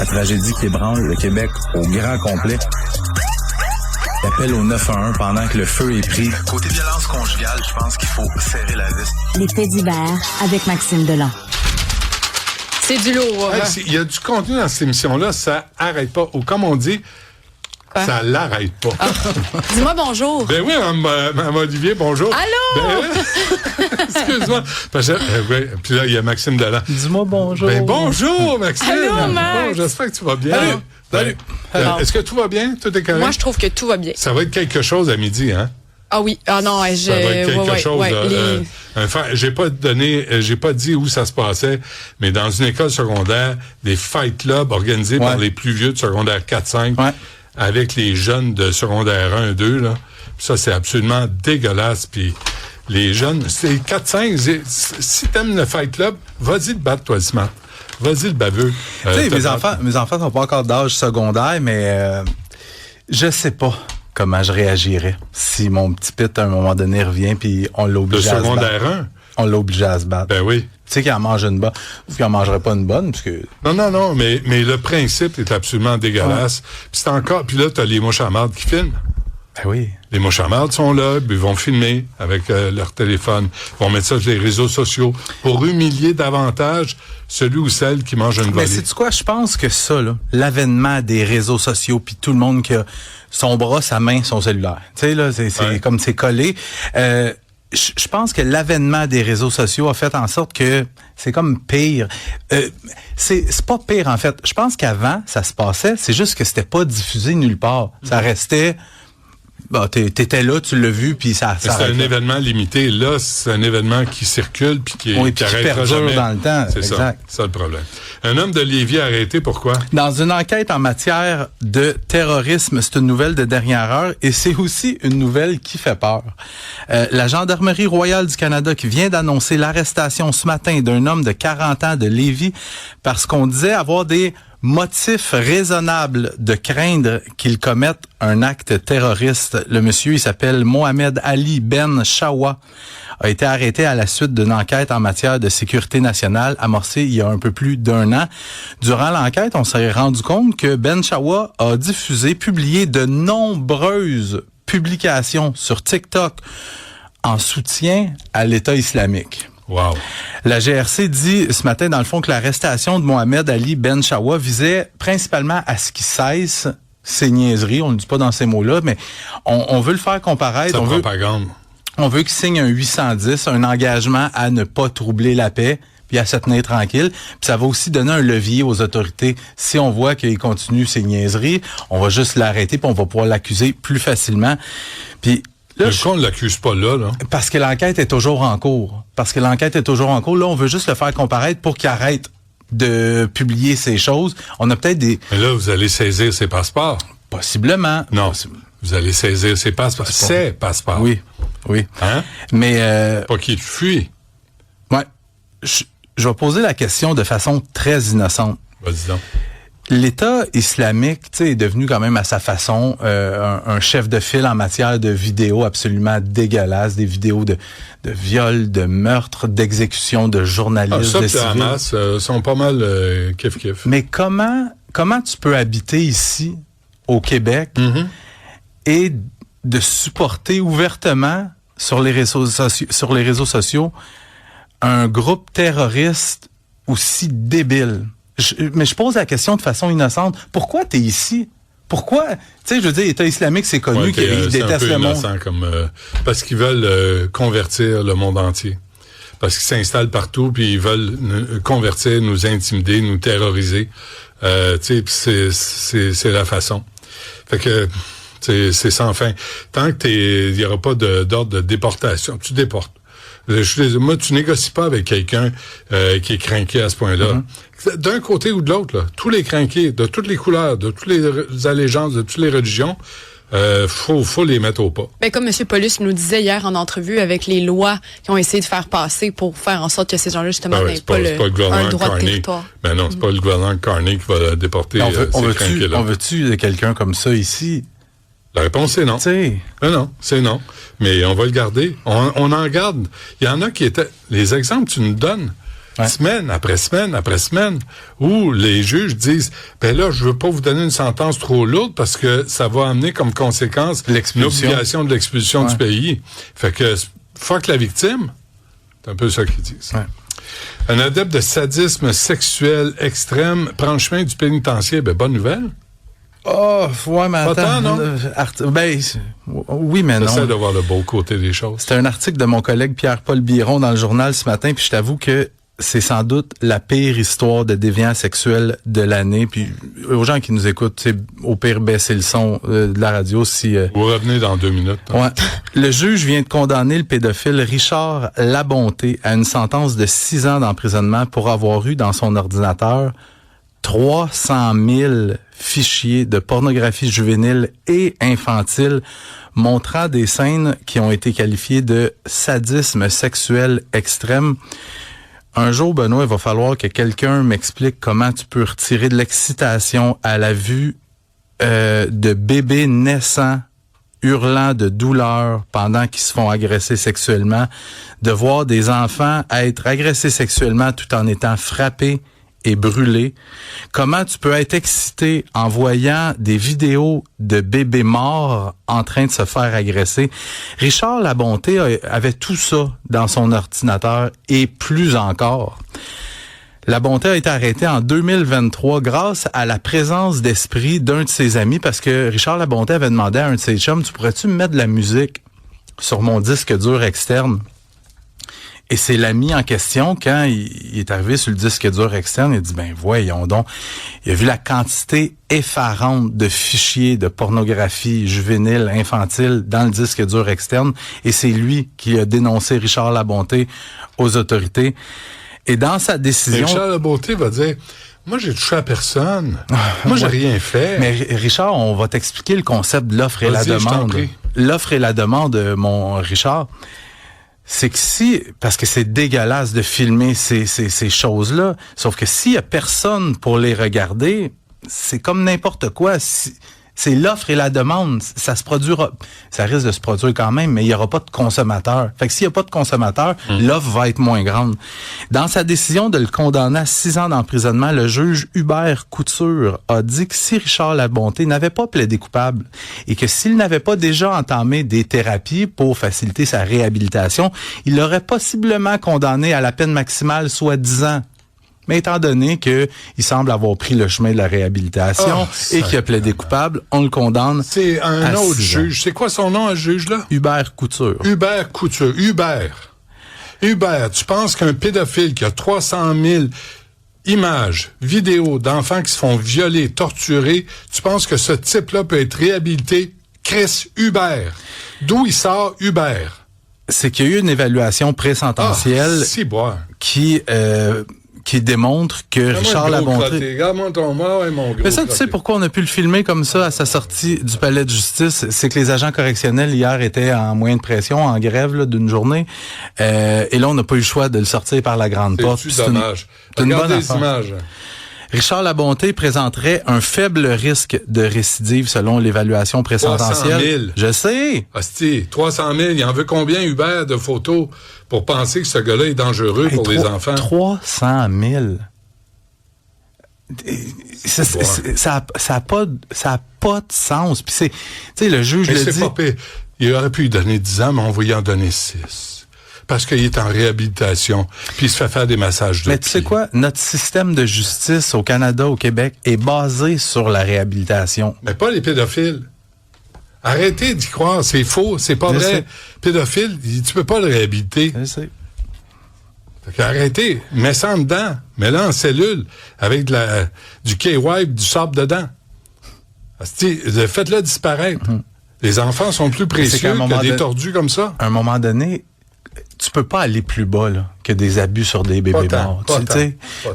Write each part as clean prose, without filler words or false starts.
La tragédie qui ébranle le Québec au grand complet. L'appel au 911 pendant que le feu est pris. Côté violence conjugale, je pense qu'il faut serrer la vis. Les faits divers avec Maxime Delan. C'est du lourd. Il y a du contenu dans cette émission-là, ça arrête pas. Ou comme on dit, ça l'arrête pas. Ah. Dis-moi bonjour. Ben oui, Mme Olivier, bonjour. Allô? Excuse-moi. Puis là, il y a Maxime Delan. Dis-moi bonjour. Ben bonjour, Maxime. Allô, Max. Bon, j'espère que tu vas bien. Salut. Est-ce que tout va bien? Tout est correct? Moi, je trouve que tout va bien. Ça va être quelque chose à midi, hein? Ah oui. Ah non, Ça va être quelque chose. J'ai pas dit où ça se passait, mais dans une école secondaire, des fight clubs organisés par les plus vieux de secondaire 4-5, avec les jeunes de secondaire 1-2, là. Ça, c'est absolument dégueulasse. Puis les jeunes, c'est 4-5. Si t'aimes le fight club, vas-y le battre, toi, le smart. Vas-y le baveux. Tu sais, mes enfants sont pas encore d'âge secondaire, mais je sais pas comment je réagirais si mon petit pit, à un moment donné, revient puis on l'oblige à se battre. Le secondaire 1? On l'oblige à se battre. Ben oui. Tu sais qu'il en mange une bonne, ou qu'il en mangerait pas une bonne, parce que... Non, mais le principe est absolument dégueulasse. Puis là, t'as les mouches à marde qui filment. Ben oui. Les mouches à marde sont là, puis ils vont filmer avec leur téléphone. Ils vont mettre ça sur les réseaux sociaux pour humilier davantage celui ou celle qui mange une volée. Mais sais-tu quoi? Je pense que ça, là, l'avènement des réseaux sociaux, puis tout le monde qui a son bras, sa main, son cellulaire. Tu sais, là, c'est comme c'est collé. Je pense que l'avènement des réseaux sociaux a fait en sorte que c'est comme pire. C'est pas pire, en fait. Je pense qu'avant, ça se passait, c'est juste que c'était pas diffusé nulle part. Ça restait... Bah, t'étais là, tu l'as vu, puis ça c'est un événement limité. Là, c'est un événement qui circule puis qui perdure jamais dans le temps. C'est exact. ça le problème. Un homme de Lévis arrêté, pourquoi? Dans une enquête en matière de terrorisme, c'est une nouvelle de dernière heure et c'est aussi une nouvelle qui fait peur. La Gendarmerie royale du Canada qui vient d'annoncer l'arrestation ce matin d'un homme de 40 ans de Lévis parce qu'on disait avoir des motif raisonnable de craindre qu'il commette un acte terroriste. Le monsieur, il s'appelle Mohamed Ali Ben Chawa, a été arrêté à la suite d'une enquête en matière de sécurité nationale amorcée il y a un peu plus d'1 an. Durant l'enquête, on s'est rendu compte que Ben Chawa a publié de nombreuses publications sur TikTok en soutien à l'État islamique. Wow. La GRC dit ce matin, dans le fond, que l'arrestation de Mohamed Ali Ben Chawa visait principalement à ce qu'il cesse ces niaiseries. On ne le dit pas dans ces mots-là, mais on veut le faire comparaître. On veut qu'il signe un 810, un engagement à ne pas troubler la paix, puis à se tenir tranquille. Puis ça va aussi donner un levier aux autorités. Si on voit qu'il continue ces niaiseries, on va juste l'arrêter, puis on va pouvoir l'accuser plus facilement. Puis là, on ne l'accuse pas là. Parce que l'enquête est toujours en cours. Là, on veut juste le faire comparaître pour qu'il arrête de publier ces choses. On a peut-être des... Mais là, vous allez saisir ses passeports. Possiblement. Non, vous allez saisir ses passeports. Ses passeports. Oui. Hein? Mais... Pas qu'il fuit. Ouais. Je vais poser la question de façon très innocente. Vas-y donc. L'État islamique, tu sais, est devenu quand même à sa façon un chef de file en matière de vidéos absolument dégueulasses, des vidéos de viols, de meurtres, d'exécutions de journalistes, de civils. Hamas sont pas mal kiff-kiff. Mais comment tu peux habiter ici, au Québec, et de supporter ouvertement sur les réseaux sociaux un groupe terroriste aussi débile? Mais je pose la question de façon innocente. Pourquoi t'es ici? Pourquoi? Tu sais, je veux dire, l'État islamique, c'est connu qu'ils détestent le monde. Parce qu'ils veulent convertir le monde entier. Parce qu'ils s'installent partout, puis ils veulent convertir, nous intimider, nous terroriser. Tu sais, c'est la façon. Fait que c'est sans fin. Tant que il y aura pas d'ordre de déportation, tu déportes. Moi, tu négocies pas avec quelqu'un qui est crinqué à ce point-là. D'un côté ou de l'autre, là, tous les crinqués, de toutes les couleurs, de toutes les allégeances, de toutes les religions, faut les mettre au pas. Ben, comme M. Paulus nous disait hier en entrevue avec les lois qui ont essayé de faire passer pour faire en sorte que ces gens-là, justement, n'aient pas le droit de territoire. Ben non, c'est pas le gouvernement Carney qui va déporter ces crinqués-là. On veut-tu quelqu'un comme ça ici? La réponse est non. Non, c'est non. Mais on va le garder. On en garde. Il y en a qui étaient... Les exemples que tu nous donnes, Semaine après semaine après semaine, où les juges disent, ben là, je veux pas vous donner une sentence trop lourde parce que ça va amener comme conséquence l'obligation de l'expulsion du pays. Fait que, fuck la victime. C'est un peu ça qu'ils disent. Ouais. Un adepte de sadisme sexuel extrême prend le chemin du pénitencier. Ben, bonne nouvelle. Oh, ouais, mais attends. Pas tant, non? Oui, mais non. J'essaie de voir le beau côté des choses. C'était un article de mon collègue Pierre-Paul Biron dans le journal ce matin, puis je t'avoue que c'est sans doute la pire histoire de déviance sexuelle de l'année. Puis aux gens qui nous écoutent, au pire, baissez le son de la radio si... Vous revenez dans 2 minutes. Ouais. Le juge vient de condamner le pédophile Richard Labonté à une sentence de 6 ans d'emprisonnement pour avoir eu dans son ordinateur 300 000 fichiers de pornographie juvénile et infantile montrant des scènes qui ont été qualifiées de sadisme sexuel extrême. Un jour, Benoît, il va falloir que quelqu'un m'explique comment tu peux retirer de l'excitation à la vue de bébés naissants hurlant de douleur pendant qu'ils se font agresser sexuellement, de voir des enfants être agressés sexuellement tout en étant frappés et brûlés. Comment tu peux être excité en voyant des vidéos de bébés morts en train de se faire agresser? Richard Labonté avait tout ça dans son ordinateur et plus encore. Labonté a été arrêté en 2023 grâce à la présence d'esprit d'un de ses amis parce que Richard Labonté avait demandé à un de ses chums, tu pourrais-tu me mettre de la musique sur mon disque dur externe? Et c'est l'ami en question, quand il est arrivé sur le disque dur externe, il a dit, ben voyons donc. Il a vu la quantité effarante de fichiers de pornographie juvénile, infantile dans le disque dur externe. Et c'est lui qui a dénoncé Richard Labonté aux autorités. Et dans sa décision... Richard Labonté va dire... Moi, j'ai touché à personne. Moi, j'ai rien fait. Mais Richard, on va t'expliquer le concept de l'offre et la demande. L'offre et la demande, mon Richard... C'est que parce que c'est dégueulasse de filmer ces choses-là, sauf que s'il y a personne pour les regarder, c'est comme n'importe quoi. C'est l'offre et la demande. Ça se produira, ça risque de se produire quand même, mais il y aura pas de consommateur. Fait que s'il y a pas de consommateur, l'offre va être moins grande. Dans sa décision de le condamner à 6 ans d'emprisonnement, le juge Hubert Couture a dit que si Richard Labonté n'avait pas plaidé coupable et que s'il n'avait pas déjà entamé des thérapies pour faciliter sa réhabilitation, il l'aurait possiblement condamné à la peine maximale, soit 10 ans. Mais étant donné qu'il semble avoir pris le chemin de la réhabilitation et qu'il a plaidé coupable, on le condamne. C'est un autre juge. C'est quoi son nom, un juge-là? Hubert Couture. Hubert Couture. Hubert, tu penses qu'un pédophile qui a 300 000 images, vidéos d'enfants qui se font violer, torturer, tu penses que ce type-là peut être réhabilité? Chris Hubert. D'où il sort Hubert? C'est qu'il y a eu une évaluation pré-sententielle qui démontre que Richard Labonté... Mais ça, tu sais pourquoi on a pu le filmer comme ça à sa sortie du palais de justice? C'est que les agents correctionnels, hier, étaient en moyen de pression, en grève là, d'une journée. Et là, on n'a pas eu le choix de le sortir par la grande porte. C'est dommage. C'est une bonne les images. Richard Labonté présenterait un faible risque de récidive selon l'évaluation pré-sententielle. 300 000. Je sais. Hostie, 300 000. Il en veut combien, Hubert, de photos pour penser que ce gars-là est dangereux pour les enfants? 300 000. Ça a pas de sens. Puis tu sais, le juge le dit. Pas pire. Il aurait pu lui donner 10 ans, mais on va y en donner 6. Parce qu'il est en réhabilitation, puis il se fait faire des massages de pieds. Mais tu sais quoi? Notre système de justice au Canada, au Québec, est basé sur la réhabilitation. Mais pas les pédophiles. Arrêtez d'y croire, c'est faux, c'est pas vrai. Pédophile, tu peux pas le réhabiliter. Je sais. Arrêtez, mets ça en dedans, mets-le en cellule, avec du K-Wipe, du sable dedans. Faites-le disparaître. Les enfants sont plus précieux que des tordus comme ça. À un moment donné, tu peux pas aller plus bas là, que des abus sur des bébés morts.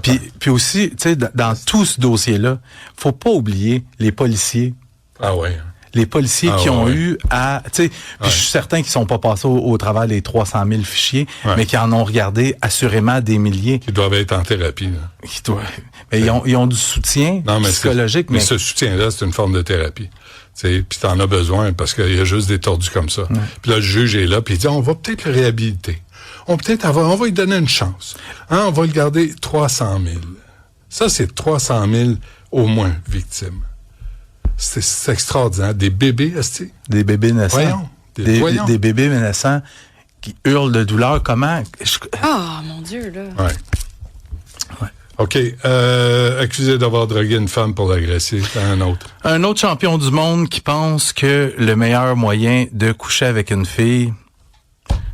Puis aussi, tu sais, dans tout ce dossier-là, faut pas oublier les policiers. Ah ouais. Les policiers qui ont eu à... Tu sais, je suis certain qu'ils sont pas passés au travers des 300 000 fichiers, mais qui en ont regardé assurément des milliers. Qui doivent être en thérapie. Là. Mais ils ont du soutien psychologique. Mais ce soutien-là, c'est une forme de thérapie. Puis t'en as besoin parce qu'il y a juste des tordus comme ça. Puis là, le juge est là, puis il dit, on va peut-être le réhabiliter. on va lui donner une chance. Hein, on va le garder 300 000. Ça, c'est 300 000 au moins victimes. C'est extraordinaire. Des bébés, est-ce que des bébés naissants. Voyons. Des bébés naissants qui hurlent de douleur. Comment? Mon Dieu, là. Ouais. OK. Accusé d'avoir drogué une femme pour l'agresser. Un autre. Un autre champion du monde qui pense que le meilleur moyen de coucher avec une fille,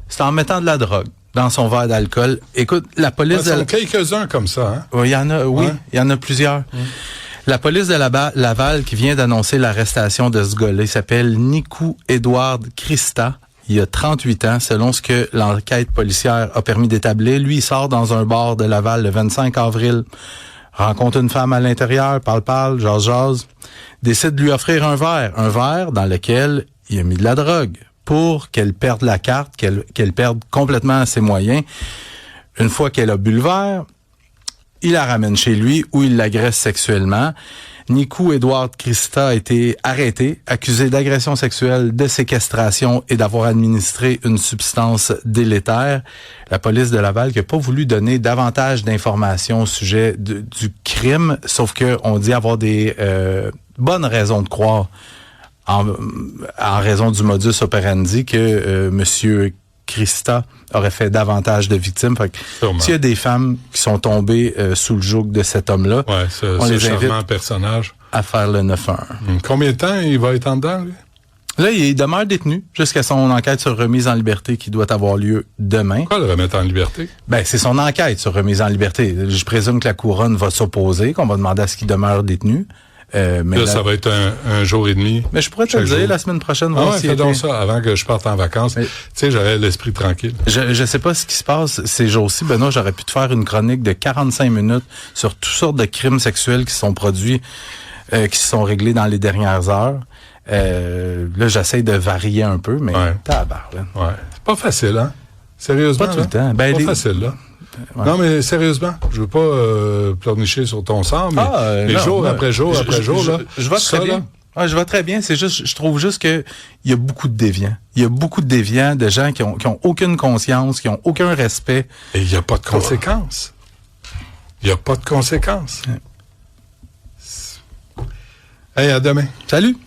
c'est en mettant de la drogue dans son verre d'alcool. Écoute, la police... Il y en a quelques-uns comme ça, hein? Il y en a, oui. Il y en a plusieurs. La police de Laval qui vient d'annoncer l'arrestation de ce gars-là, il s'appelle Nikou Edward Christa. Il a 38 ans, selon ce que l'enquête policière a permis d'établir. Lui, il sort dans un bar de Laval le 25 avril, rencontre une femme à l'intérieur, parle, jase, décide de lui offrir un verre dans lequel il a mis de la drogue pour qu'elle perde la carte, qu'elle perde complètement ses moyens. Une fois qu'elle a bu le verre, il la ramène chez lui où il l'agresse sexuellement. Nikou Edward Christa a été arrêté, accusé d'agression sexuelle, de séquestration et d'avoir administré une substance délétère. La police de Laval qui n'a pas voulu donner davantage d'informations au sujet du crime, sauf que on dit avoir des bonnes raisons de croire, en raison du modus operandi, que Monsieur Christa aurait fait davantage de victimes. Fait que s'il y a des femmes qui sont tombées sous le joug de cet homme-là, on les invite personnage à faire le 911. Combien de temps il va être en dedans, lui? Là, il demeure détenu jusqu'à son enquête sur remise en liberté qui doit avoir lieu demain. Pourquoi le remettre en liberté? Ben, c'est son enquête sur remise en liberté. Je présume que la couronne va s'opposer, qu'on va demander à ce qu'il demeure détenu. Mais là, ça va être un jour et demi. Mais je pourrais te le dire la semaine prochaine. Fais donc ça avant que je parte en vacances. Tu sais, j'aurais l'esprit tranquille. Je sais pas ce qui se passe ces jours-ci. Benoît, j'aurais pu te faire une chronique de 45 minutes sur toutes sortes de crimes sexuels qui sont produits, qui se sont réglés dans les dernières heures. Là, j'essaie de varier un peu, mais tabarnak. Ouais. C'est pas facile, hein? Sérieusement. Pas tout le temps. Ben, pas facile, là. Ouais. Non, mais sérieusement, je veux pas pleurnicher sur ton sort, mais jour après jour, là. Je vais très bien. Ouais, je vais très bien. C'est juste, je trouve juste que il y a beaucoup de déviants. Il y a beaucoup de déviants, de gens qui ont aucune conscience, qui ont aucun respect. Et il n'y a pas de conséquences. Il n'y a pas de conséquences. Ouais. Hey, à demain. Salut.